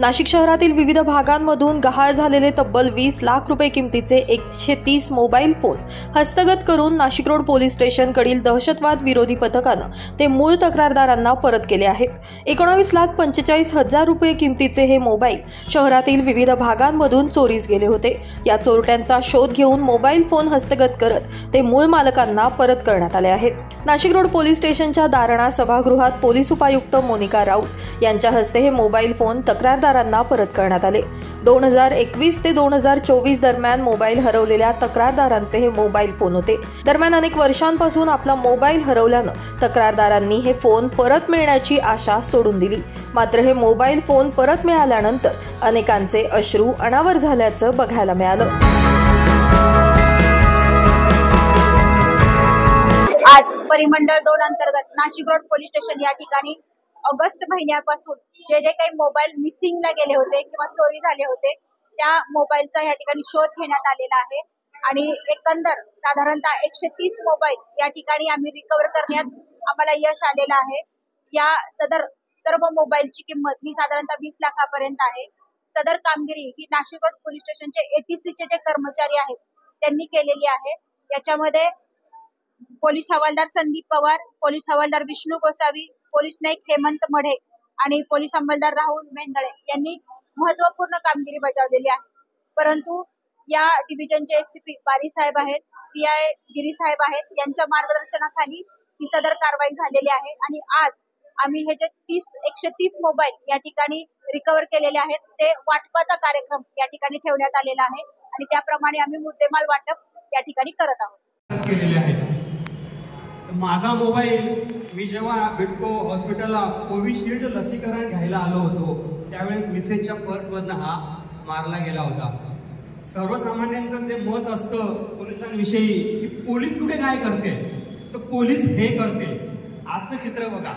नाशिक शहरातील विविध भागांमधून गहाळ झालेले तब्बल 20 लाख रुपये किमतीचे 130 मोबाईल फोन हस्तगत करून नाशिक रोड पोलीस स्टेशनकडील दहशतवाद विरोधी पथकानं ते मूळ तक्रारदारांना परत केले आहेत. 19,45,00,000 रुपये किमतीचे हे मोबाईल शहरातील विविध भागांमधून चोरीस गेले होते. या चोरट्यांचा शोध घेऊन मोबाईल फोन हस्तगत करत ते मूळ मालकांना परत करण्यात आले आहेत. नाशिक रोड पोलीस स्टेशनच्या दारणा सभागृहात पोलीस उपायुक्त मोनिका राऊत यांच्या हस्ते हे मोबाईल फोन तक्रारदारांना परत करण्यात आले. 2021 ते 2024 दरम्यान मोबाईल हरवलेल्या तक्रारदारांचे हे मोबाईल फोन होते. दरम्यान अनेक वर्षांपासून आपला मोबाईल हरवल्यानं तक्रारदारांनी हे फोन परत मिळण्याची आशा सोडून दिली. मात्र हे मोबाईल फोन परत मिळाल्यानंतर अनेकांचे अश्रू अनावर झाल्याचं बघायला मिळालं. आज परिमंडळ 2 अंतर्गत नाशिक रोड पोलीस स्टेशन या ठिकाणी ऑगस्ट महिन्यापासून जे काही मोबाईल मिसिंगला गेले होते किंवा चोरी झाले होते त्या मोबाईलचा या ठिकाणी शोध घेण्यात आलेला आहे आणि एकंदर साधारणतः 130 मोबाईल या ठिकाणी आम्ही रिकव्हर करण्यात आम्हाला यश आलेलं आहे. या सदर सर्व मोबाईलची किंमत ही साधारणतः 20 लाखापर्यंत आहे. सदर कामगिरी ही नाशिक रोड पोलीस स्टेशनचे एटीसीचे जे कर्मचारी आहेत त्यांनी केलेली आहे. याच्यामध्ये पोलीस हवालदार संदीप पवार, पोलीस हवालदार विष्णू गोसावी, पोलीस नाईक हेमंत मढे आणि पोलीस अंमलदार राहुल मेंदळे यांनी महत्वपूर्ण कामगिरी बजावलेली आहे. परंतु या डिव्हिजनचे एससीपी बारी साहेब आहेत, पीआय गिरी साहेब आहेत, यांच्या मार्गदर्शनाखाली ही सदर कारवाई झालेली आहे आणि आज आम्ही हे जे 130 मोबाईल या ठिकाणी रिकव्हर केलेले आहेत ते वाटपाचा कार्यक्रम या ठिकाणी ठेवण्यात आलेला आहे आणि त्याप्रमाणे आम्ही मुद्देमाल वाटप या ठिकाणी करत आहोत. केलेले आहे. माझा मोबाईल मी जेव्हा बिडको हॉस्पिटलला कोविशिल्ड लसीकरण घ्यायला आलो होतो त्यावेळेस मिसेसच्या पर्समधनं हा मारला गेला होता. सर्वसामान्यांचं जे मत असतं पोलिसांविषयी की पोलीस कुठे काय करते तर पोलीस हे करते. आजचं चित्र बघा.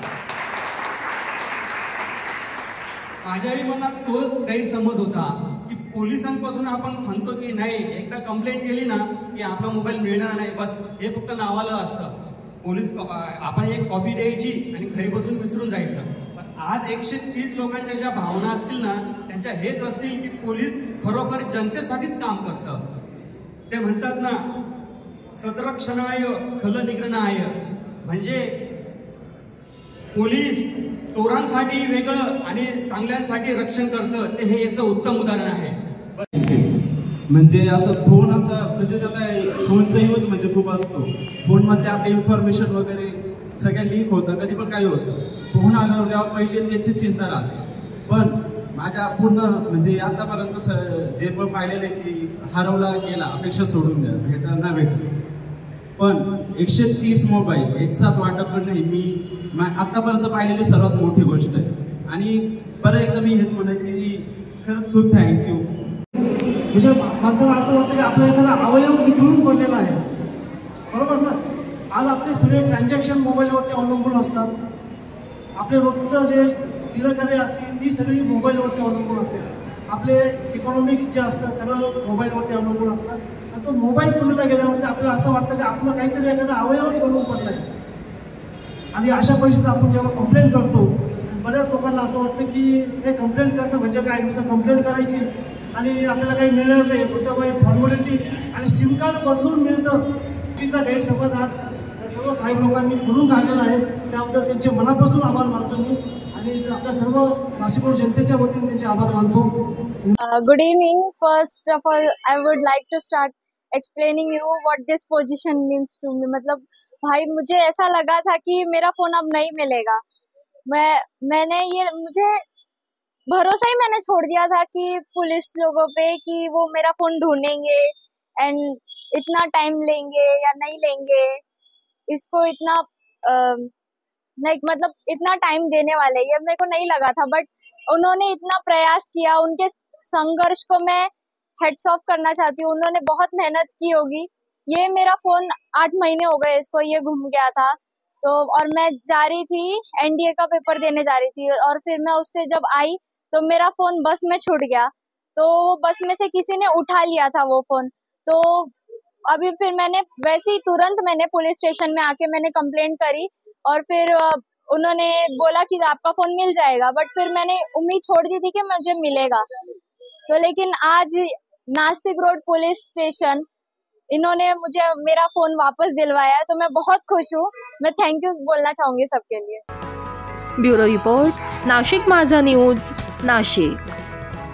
माझ्याही मनात तोच गैरसमज होता की पोलिसांपासून आपण म्हणतो की नाही एकदा कंप्लेंट केली ना की आपला मोबाईल मिळणार नाही, बस हे फक्त नावाला असतं. पोलीस आपण एक कॉफी द्यायची आणि घरी बसून विसरून जायचं. पण आज 130 लोकांच्या ज्या भावना असतील ना त्यांच्या हेच असतील की पोलीस खरोखर जनतेसाठीच काम करतं. ते म्हणतात ना सदरक्षणाय खलनिग्रहणाय, म्हणजे पोलीस चोरांसाठी वेगळं आणि चांगल्यांसाठी रक्षण करतं ते हे याचं उत्तम उदाहरण आहे. म्हणजे असं फोन असं म्हणजे आता फोनचा यूज म्हणजे खूप असतो. फोनमध्ये आपली इन्फॉर्मेशन वगैरे सगळ्या लीक होतं, कधी पण काही होतं. फोन हरवल्यावर पहिले त्याची चिंता राहते. पण माझ्या पूर्ण म्हणजे आतापर्यंत जे पण पाहिलेलं आहे की हरवला गेला अपेक्षा सोडून द्या, भेटल ना भेटल. पण 130 मोबाईल एकसाथ वाटप करणं ही मी आतापर्यंत पाहिलेली सर्वात मोठी गोष्ट आहे. आणि परत एकदा मी हेच म्हणत की खरंच खूप थँक्यू. म्हणजे माणसाला असं वाटतं की आपला एखादा अवयव निघून पडलेला आहे, बरोबर ना. आज आपले सगळे ट्रान्झॅक्शन मोबाईलवरती अवलंबून असतात. आपले रोजचं जे दिनकार्य असते ती सगळी मोबाईलवरती अवलंबून असते. आपले इकॉनॉमिक्स जे असतं सगळं मोबाईलवरती अवलंबून असतं. आणि तो मोबाईल चोरीला गेल्यावरती आपल्याला असं वाटतं की आपलं काहीतरी एखादा अवयवच बनवून पडला आहे. आणि अशा परिस्थितीत आपण जेव्हा कंप्लेंट करतो बऱ्याच लोकांना असं वाटतं की हे कंप्लेंट करणं म्हणजे काय, नुसतं कंप्लेंट करायची आणि आपल्याला काही मिळणार नाही, फक्त एक फॉर्मॅलिटी आणि सिम कार्ड बदलून मिळतं. चुकीचा गैरसमज आज सर्व साहेब लोकांनी खोडून काढलेला आहे. त्याबद्दल त्यांचे मनापासून आभार मानतो मी आणि आपल्या सर्व नाशिक रोड जनतेच्या वतीने त्यांचे आभार मानतो. Good evening. First of all I would like to start explaining you what this position means to me. मतलब भाई मुझे ऐसा लगा था कि मेरा फोन अब नहीं मिलेगा. मुझे भरोसा ही मैंने छोड़ दिया था कि पुलिस लोगों पे कि वो मेरा फोन ढूंढेंगे एंड इतना टाइम लेंगे या नहीं लेंगे, इसको इतना मतलब इतना टाइम देने वाले ये मेरे को नहीं लगा था. बट उन्होंने इतना प्रयास किया, उनके संघर्ष को मैं हेड्स ऑफ करना चाहती हूँ. उन्होंने बहुत मेहनत की होगी. ये मेरा फोन 8 महीने हो गए इसको, ये घूम गया था. तो और मैं जा रही थी एनडीए का पेपर देने जा रही थी और फिर मैं उससे जब आई तो मेरा फोन बस में छूट गया. तो बस में से किसी ने उठा लिया था वो फोन. तो अभी फिर मैंने वैसे ही तुरंत मैंने पुलिस स्टेशन में आके मैंने कंप्लेंट करी और फिर उन्होंने बोला कि आपका फोन मिल जाएगा, बट फिर मैंने उम्मीद छोड़ दी थी कि मुझे मिलेगा। तो लेकिन आज नासिक रोड पुलिस स्टेशन इन्होंने मुझे मेरा फोन वापस दिलवाया, तो मैं बहुत खुश हूँ। मैं थैंक यू बोलना चाहूंगी सबके लिए। ब्युरो रिपोर्ट, नाशिक माझा न्यूज, नाशिक।